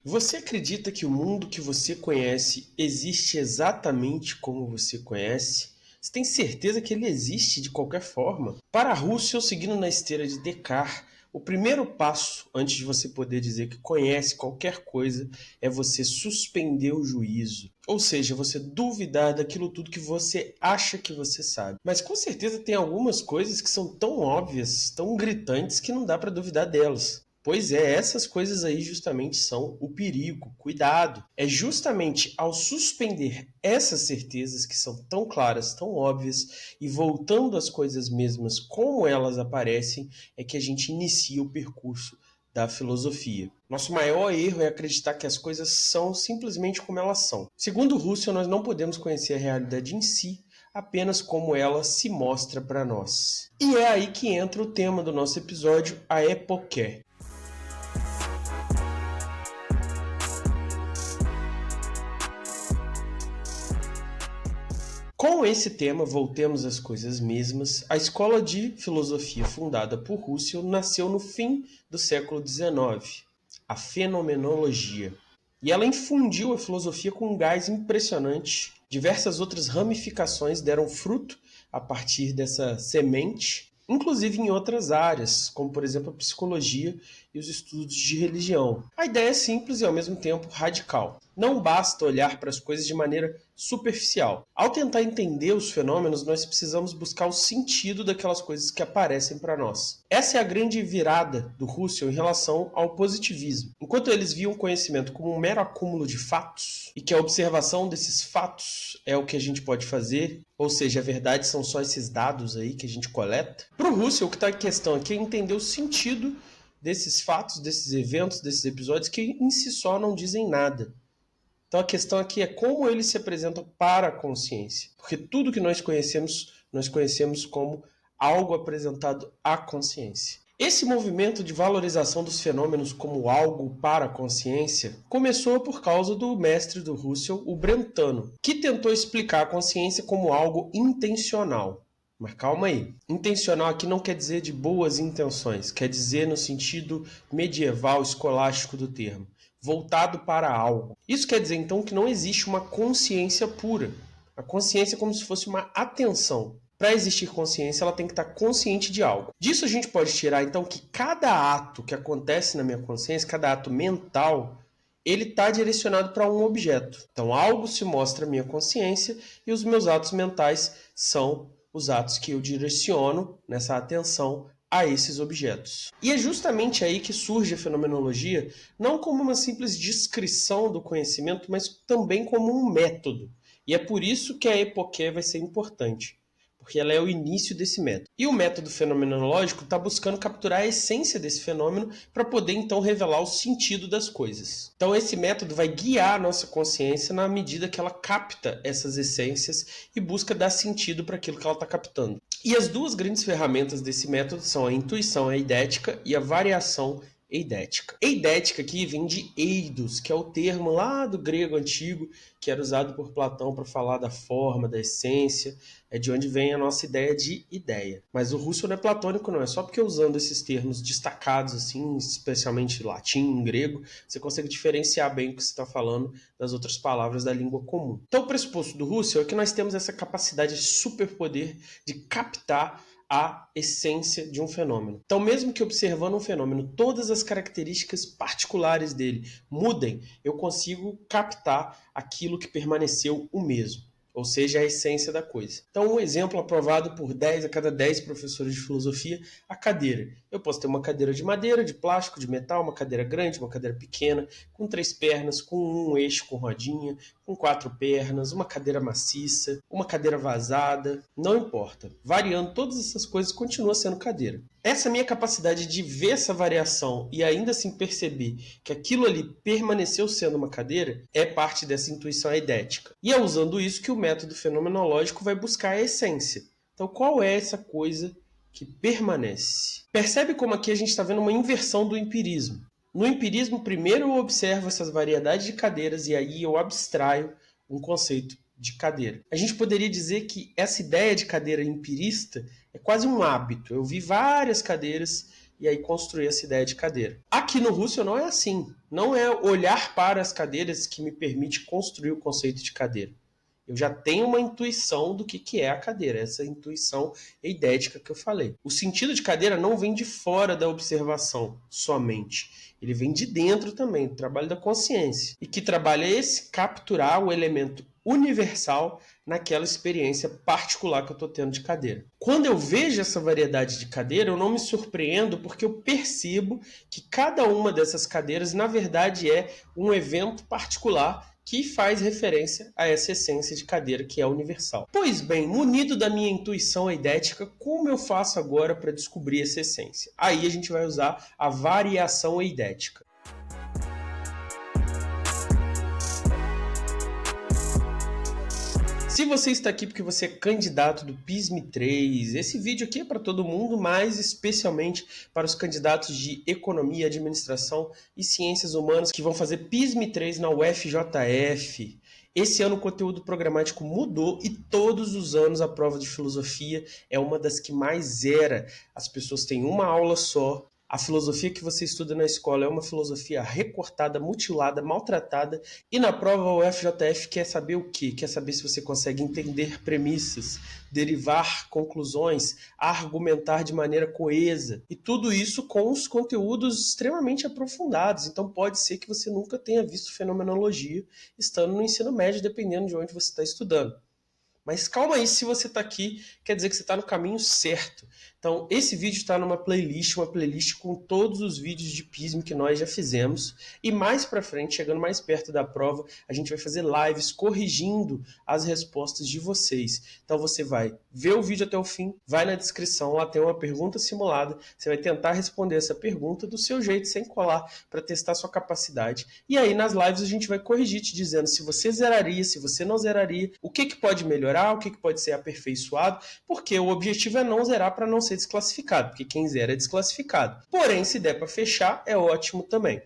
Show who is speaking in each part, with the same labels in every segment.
Speaker 1: Você acredita que o mundo que você conhece existe exatamente como você conhece? Você tem certeza que ele existe de qualquer forma? Para Russell, seguindo na esteira de Descartes, o primeiro passo antes de você poder dizer que conhece qualquer coisa é você suspender o juízo. Ou seja, você duvidar daquilo tudo que você acha que você sabe. Mas com certeza tem algumas coisas que são tão óbvias, tão gritantes, que não dá para duvidar delas. Pois é, essas coisas aí justamente são o perigo, cuidado. É justamente ao suspender essas certezas que são tão claras, tão óbvias, e voltando às coisas mesmas como elas aparecem, é que a gente inicia o percurso da filosofia. Nosso maior erro é acreditar que as coisas são simplesmente como elas são. Segundo Russell, nós não podemos conhecer a realidade em si, apenas como ela se mostra para nós. E é aí que entra o tema do nosso episódio, a epoqué. Com esse tema, voltemos às coisas mesmas, a escola de filosofia fundada por Russell nasceu no fim do século XIX, a fenomenologia. E ela infundiu a filosofia com um gás impressionante. Diversas outras ramificações deram fruto a partir dessa semente, inclusive em outras áreas, como por exemplo a psicologia e os estudos de religião. A ideia é simples e ao mesmo tempo radical. Não basta olhar para as coisas de maneira superficial. Ao tentar entender os fenômenos, nós precisamos buscar o sentido daquelas coisas que aparecem para nós. Essa é a grande virada do Russell em relação ao positivismo. Enquanto eles viam o conhecimento como um mero acúmulo de fatos, e que a observação desses fatos é o que a gente pode fazer, ou seja, a verdade são só esses dados aí que a gente coleta, para o Russell o que está em questão aqui é entender o sentido desses fatos, desses eventos, desses episódios que em si só não dizem nada. Então a questão aqui é como eles se apresentam para a consciência. Porque tudo que nós conhecemos como algo apresentado à consciência. Esse movimento de valorização dos fenômenos como algo para a consciência começou por causa do mestre do Russell, o Brentano, que tentou explicar a consciência como algo intencional. Mas calma aí. Intencional aqui não quer dizer de boas intenções, quer dizer no sentido medieval escolástico do termo, voltado para algo. Isso quer dizer então que não existe uma consciência pura. A consciência é como se fosse uma atenção. Para existir consciência, ela tem que estar consciente de algo. Disso a gente pode tirar então que cada ato que acontece na minha consciência, cada ato mental, ele está direcionado para um objeto. Então algo se mostra à minha consciência e os meus atos mentais são os atos que eu direciono nessa atenção a esses objetos. E é justamente aí que surge a fenomenologia, não como uma simples descrição do conhecimento, mas também como um método. E é por isso que a epoqué vai ser importante, porque ela é o início desse método. E o método fenomenológico está buscando capturar a essência desse fenômeno para poder então revelar o sentido das coisas. Então esse método vai guiar a nossa consciência na medida que ela capta essas essências e busca dar sentido para aquilo que ela está captando. E as duas grandes ferramentas desse método são a intuição eidética e a variação eidética. Eidética aqui vem de eidos, que é o termo lá do grego antigo que era usado por Platão para falar da forma, da essência, é de onde vem a nossa ideia de ideia. Mas o Russell não é platônico, não. É só porque usando esses termos destacados, assim, especialmente latim, grego, você consegue diferenciar bem o que você está falando das outras palavras da língua comum. Então o pressuposto do Russell é que nós temos essa capacidade de superpoder de captar a essência de um fenômeno. Então, mesmo que observando um fenômeno, todas as características particulares dele mudem, eu consigo captar aquilo que permaneceu o mesmo, ou seja, a essência da coisa. Então, um exemplo aprovado por 10 a cada 10 professores de filosofia, a cadeira. Eu posso ter uma cadeira de madeira, de plástico, de metal, uma cadeira grande, uma cadeira pequena, com 3 pernas, com um eixo com rodinha, com 4 pernas, uma cadeira maciça, uma cadeira vazada, não importa. Variando todas essas coisas, continua sendo cadeira. Essa minha capacidade de ver essa variação e ainda assim perceber que aquilo ali permaneceu sendo uma cadeira é parte dessa intuição eidética. E é usando isso que o método fenomenológico vai buscar a essência. Então, qual é essa coisa que permanece? Percebe como aqui a gente está vendo uma inversão do empirismo. No empirismo, primeiro eu observo essas variedades de cadeiras e aí eu abstraio um conceito de cadeira. A gente poderia dizer que essa ideia de cadeira empirista é quase um hábito. Eu vi várias cadeiras e aí construir essa ideia de cadeira. Aqui no Husserl não é assim. Não é olhar para as cadeiras que me permite construir o conceito de cadeira. Eu já tenho uma intuição do que é a cadeira, essa intuição eidética que eu falei. O sentido de cadeira não vem de fora da observação somente. Ele vem de dentro também, do trabalho da consciência. E que trabalho é esse? Capturar o elemento universal naquela experiência particular que eu estou tendo de cadeira. Quando eu vejo essa variedade de cadeira, eu não me surpreendo porque eu percebo que cada uma dessas cadeiras, na verdade, é um evento particular que faz referência a essa essência de cadeira que é universal. Pois bem, munido da minha intuição eidética, como eu faço agora para descobrir essa essência? Aí a gente vai usar a variação eidética. Se você está aqui porque você é candidato do PISM-3, esse vídeo aqui é para todo mundo, mas especialmente para os candidatos de Economia, Administração e Ciências Humanas que vão fazer PISM-3 na UFJF. Esse ano o conteúdo programático mudou e todos os anos a prova de filosofia é uma das que mais zera. As pessoas têm uma aula só. A filosofia que você estuda na escola é uma filosofia recortada, mutilada, maltratada, e na prova o FJF quer saber o quê? Quer saber se você consegue entender premissas, derivar conclusões, argumentar de maneira coesa, e tudo isso com os conteúdos extremamente aprofundados. Então pode ser que você nunca tenha visto fenomenologia estando no ensino médio, dependendo de onde você está estudando. Mas calma aí, se você está aqui, quer dizer que você está no caminho certo. Então, esse vídeo está numa playlist, uma playlist com todos os vídeos de PISM que nós já fizemos. E mais para frente, chegando mais perto da prova, a gente vai fazer lives corrigindo as respostas de vocês. Então, você vai ver o vídeo até o fim, vai na descrição, lá tem uma pergunta simulada. Você vai tentar responder essa pergunta do seu jeito, sem colar, para testar sua capacidade. E aí, nas lives, a gente vai corrigir, te dizendo se você zeraria, se você não zeraria, o que pode melhorar, o que pode ser aperfeiçoado, porque o objetivo é não zerar para não ser desclassificado, porque quem zera é desclassificado. Porém, se der para fechar, é ótimo também.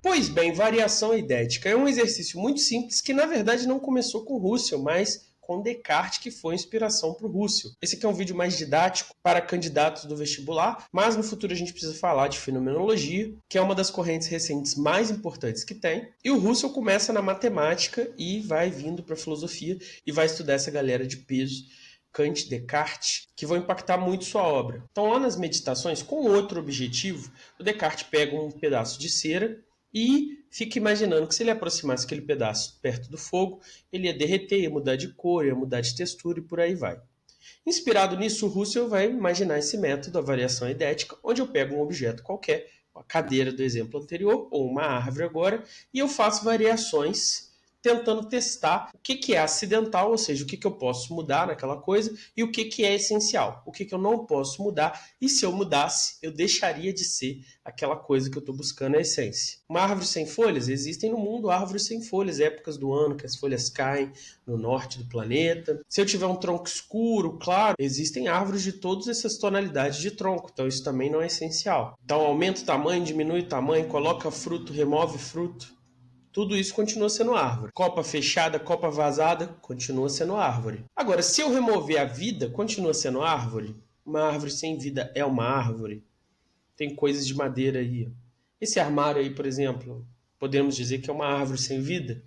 Speaker 1: Pois bem, variação eidética é um exercício muito simples que, na verdade, não começou com Husserl, mas com Descartes, que foi inspiração para o Husserl. Esse aqui é um vídeo mais didático para candidatos do vestibular, mas no futuro a gente precisa falar de fenomenologia, que é uma das correntes recentes mais importantes que tem. E o Husserl começa na matemática e vai vindo para a filosofia e vai estudar essa galera de peso, Kant, Descartes, que vão impactar muito sua obra. Então, lá nas meditações, com outro objetivo, o Descartes pega um pedaço de cera e fica imaginando que se ele aproximasse aquele pedaço perto do fogo, ele ia derreter, ia mudar de cor, ia mudar de textura e por aí vai. Inspirado nisso, o Husserl vai imaginar esse método, a variação eidética, onde eu pego um objeto qualquer, a cadeira do exemplo anterior, ou uma árvore agora, e eu faço variações tentando testar o que é acidental, ou seja, o que eu posso mudar naquela coisa, e o que é essencial, o que eu não posso mudar, e se eu mudasse, eu deixaria de ser aquela coisa que eu estou buscando, a essência. Uma árvore sem folhas? Existem no mundo árvores sem folhas, épocas do ano que as folhas caem no norte do planeta. Se eu tiver um tronco escuro, claro, existem árvores de todas essas tonalidades de tronco, então isso também não é essencial. Então aumenta o tamanho, diminui o tamanho, coloca fruto, remove fruto. Tudo isso continua sendo árvore. Copa fechada, copa vazada, continua sendo árvore. Agora, se eu remover a vida, continua sendo árvore? Uma árvore sem vida é uma árvore? Tem coisas de madeira aí. Esse armário aí, por exemplo, podemos dizer que é uma árvore sem vida?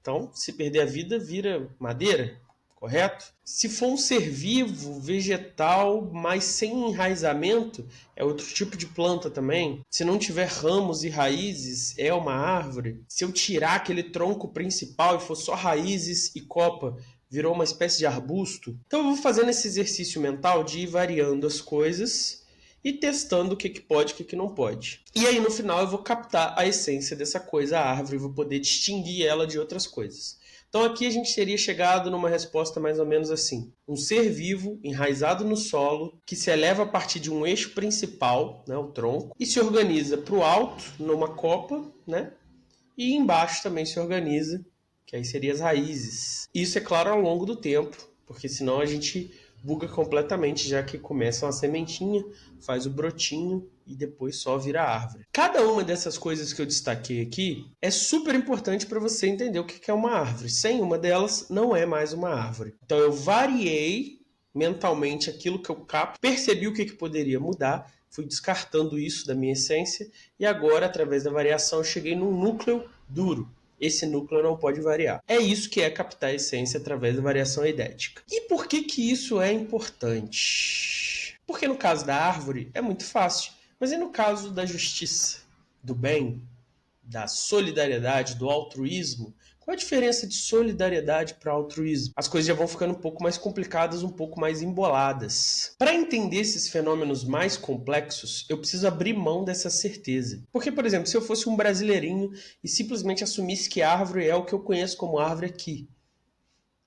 Speaker 1: Então, se perder a vida, vira madeira, correto? Se for um ser vivo, vegetal, mas sem enraizamento, é outro tipo de planta também. Se não tiver ramos e raízes, é uma árvore. Se eu tirar aquele tronco principal e for só raízes e copa, virou uma espécie de arbusto. Então eu vou fazendo esse exercício mental de ir variando as coisas e testando o que pode e o que não pode. E aí no final eu vou captar a essência dessa coisa, a árvore, e vou poder distinguir ela de outras coisas. Então aqui a gente teria chegado numa resposta mais ou menos assim. Um ser vivo, enraizado no solo, que se eleva a partir de um eixo principal, né, o tronco, e se organiza para o alto, numa copa, né, e embaixo também se organiza, que aí seriam as raízes. Isso é claro ao longo do tempo, porque senão a gente buga completamente, já que começa uma sementinha, faz o brotinho e depois só vira árvore. Cada uma dessas coisas que eu destaquei aqui é super importante para você entender o que é uma árvore. Sem uma delas, não é mais uma árvore. Então eu variei mentalmente aquilo que eu capto, percebi o que poderia mudar, fui descartando isso da minha essência e agora, através da variação, eu cheguei num núcleo duro. Esse núcleo não pode variar. É isso que é captar a essência através da variação eidética. E por que isso é importante? Porque no caso da árvore é muito fácil, mas e no caso da justiça, do bem, da solidariedade, do altruísmo? Qual a diferença de solidariedade para altruísmo? As coisas já vão ficando um pouco mais complicadas, um pouco mais emboladas. Para entender esses fenômenos mais complexos, eu preciso abrir mão dessa certeza. Porque, por exemplo, se eu fosse um brasileirinho e simplesmente assumisse que árvore é o que eu conheço como árvore aqui,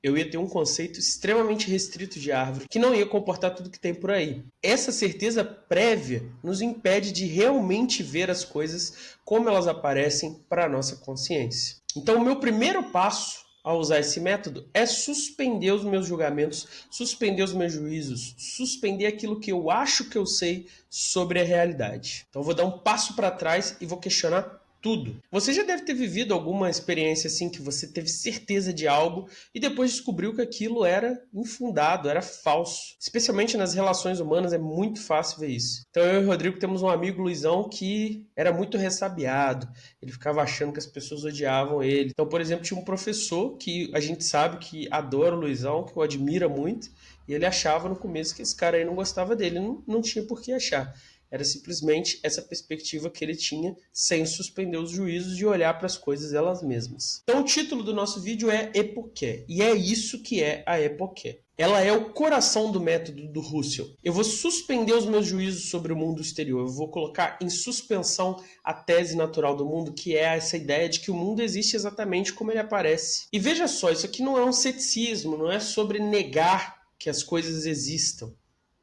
Speaker 1: eu ia ter um conceito extremamente restrito de árvore, que não ia comportar tudo que tem por aí. Essa certeza prévia nos impede de realmente ver as coisas como elas aparecem para a nossa consciência. Então, o meu primeiro passo ao usar esse método é suspender os meus julgamentos, suspender os meus juízos, suspender aquilo que eu acho que eu sei sobre a realidade. Então, eu vou dar um passo para trás e vou questionar tudo. Você já deve ter vivido alguma experiência assim que você teve certeza de algo e depois descobriu que aquilo era infundado, era falso. Especialmente nas relações humanas é muito fácil ver isso. Então eu e o Rodrigo temos um amigo, Luizão, que era muito ressabiado. Ele ficava achando que as pessoas odiavam ele. Então, por exemplo, tinha um professor que a gente sabe que adora o Luizão, que o admira muito, e ele achava no começo que esse cara aí não gostava dele. Não tinha por que achar. Era simplesmente essa perspectiva que ele tinha sem suspender os juízos de olhar para as coisas elas mesmas. Então o título do nosso vídeo é Epoché, e é isso que é a Epoché. Ela é o coração do método do Husserl. Eu vou suspender os meus juízos sobre o mundo exterior, eu vou colocar em suspensão a tese natural do mundo, que é essa ideia de que o mundo existe exatamente como ele aparece. E veja só, isso aqui não é um ceticismo, não é sobre negar que as coisas existam,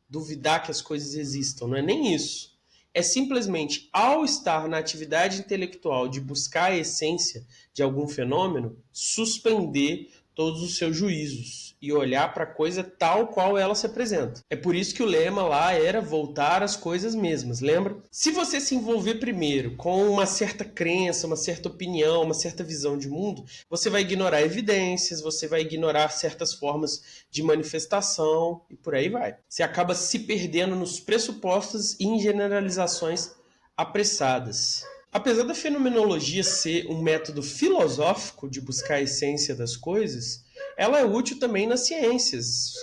Speaker 1: duvidar que as coisas existam, não é nem isso. É simplesmente, ao estar na atividade intelectual de buscar a essência de algum fenômeno, suspender todos os seus juízos e olhar para a coisa tal qual ela se apresenta. É por isso que o lema lá era voltar às coisas mesmas, lembra? Se você se envolver primeiro com uma certa crença, uma certa opinião, uma certa visão de mundo, você vai ignorar evidências, você vai ignorar certas formas de manifestação e por aí vai. Você acaba se perdendo nos pressupostos e em generalizações apressadas. Apesar da fenomenologia ser um método filosófico de buscar a essência das coisas, ela é útil também nas ciências.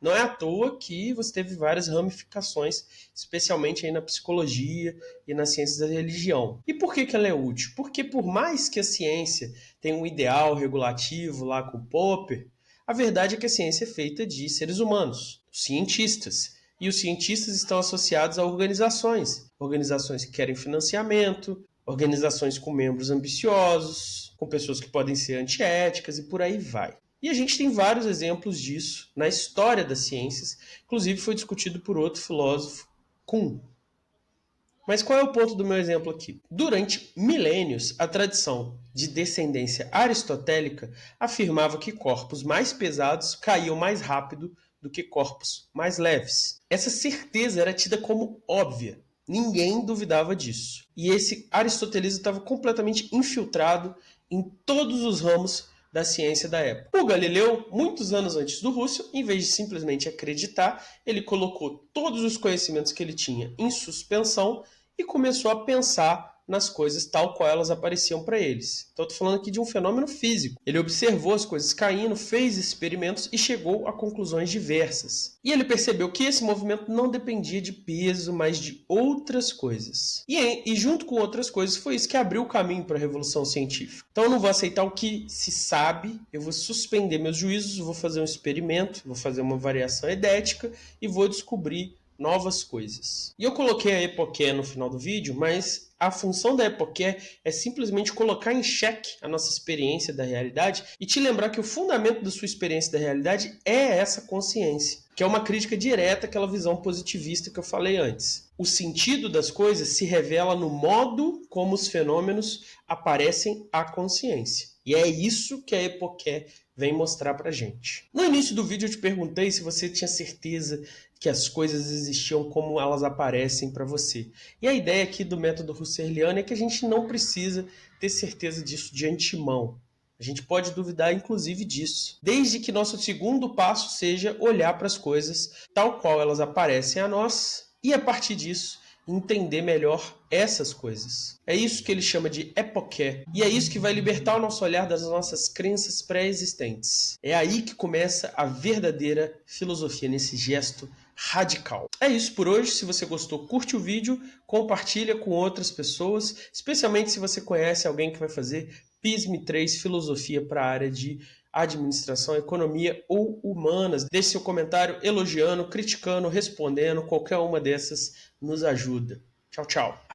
Speaker 1: Não é à toa que você teve várias ramificações, especialmente aí na psicologia e nas ciências da religião. E por que ela é útil? Porque por mais que a ciência tenha um ideal regulativo lá com Popper, a verdade é que a ciência é feita de seres humanos, cientistas. E os cientistas estão associados a organizações que querem financiamento, organizações com membros ambiciosos, com pessoas que podem ser antiéticas e por aí vai. E a gente tem vários exemplos disso na história das ciências, inclusive foi discutido por outro filósofo, Kuhn. Mas qual é o ponto do meu exemplo aqui? Durante milênios, a tradição de descendência aristotélica afirmava que corpos mais pesados caíam mais rápido do que corpos mais leves. Essa certeza era tida como óbvia. Ninguém duvidava disso. E esse aristotelismo estava completamente infiltrado em todos os ramos da ciência da época. O Galileu, muitos anos antes do Husserl, em vez de simplesmente acreditar, ele colocou todos os conhecimentos que ele tinha em suspensão e começou a pensar nas coisas tal qual elas apareciam para eles. Então, estou falando aqui de um fenômeno físico. Ele observou as coisas caindo, fez experimentos e chegou a conclusões diversas. E ele percebeu que esse movimento não dependia de peso, mas de outras coisas. E junto com outras coisas, foi isso que abriu o caminho para a revolução científica. Então, eu não vou aceitar o que se sabe, eu vou suspender meus juízos, vou fazer um experimento, vou fazer uma variação eidética e vou descobrir novas coisas. E eu coloquei a Epoché no final do vídeo, mas a função da Epoché é simplesmente colocar em xeque a nossa experiência da realidade e te lembrar que o fundamento da sua experiência da realidade é essa consciência, que é uma crítica direta àquela visão positivista que eu falei antes. O sentido das coisas se revela no modo como os fenômenos aparecem à consciência. E é isso que a Epoché vem mostrar pra gente. No início do vídeo eu te perguntei se você tinha certeza que as coisas existiam como elas aparecem para você. E a ideia aqui do método husserliano é que a gente não precisa ter certeza disso de antemão. A gente pode duvidar, inclusive, disso, desde que nosso segundo passo seja olhar para as coisas tal qual elas aparecem a nós e, a partir disso, entender melhor essas coisas. É isso que ele chama de epoché, e é isso que vai libertar o nosso olhar das nossas crenças pré-existentes. É aí que começa a verdadeira filosofia, nesse gesto radical. É isso por hoje. Se você gostou, curte o vídeo, compartilha com outras pessoas, especialmente se você conhece alguém que vai fazer PISM 3 Filosofia para a área de administração, economia ou humanas. Deixe seu comentário elogiando, criticando, respondendo, qualquer uma dessas nos ajuda. Tchau, tchau.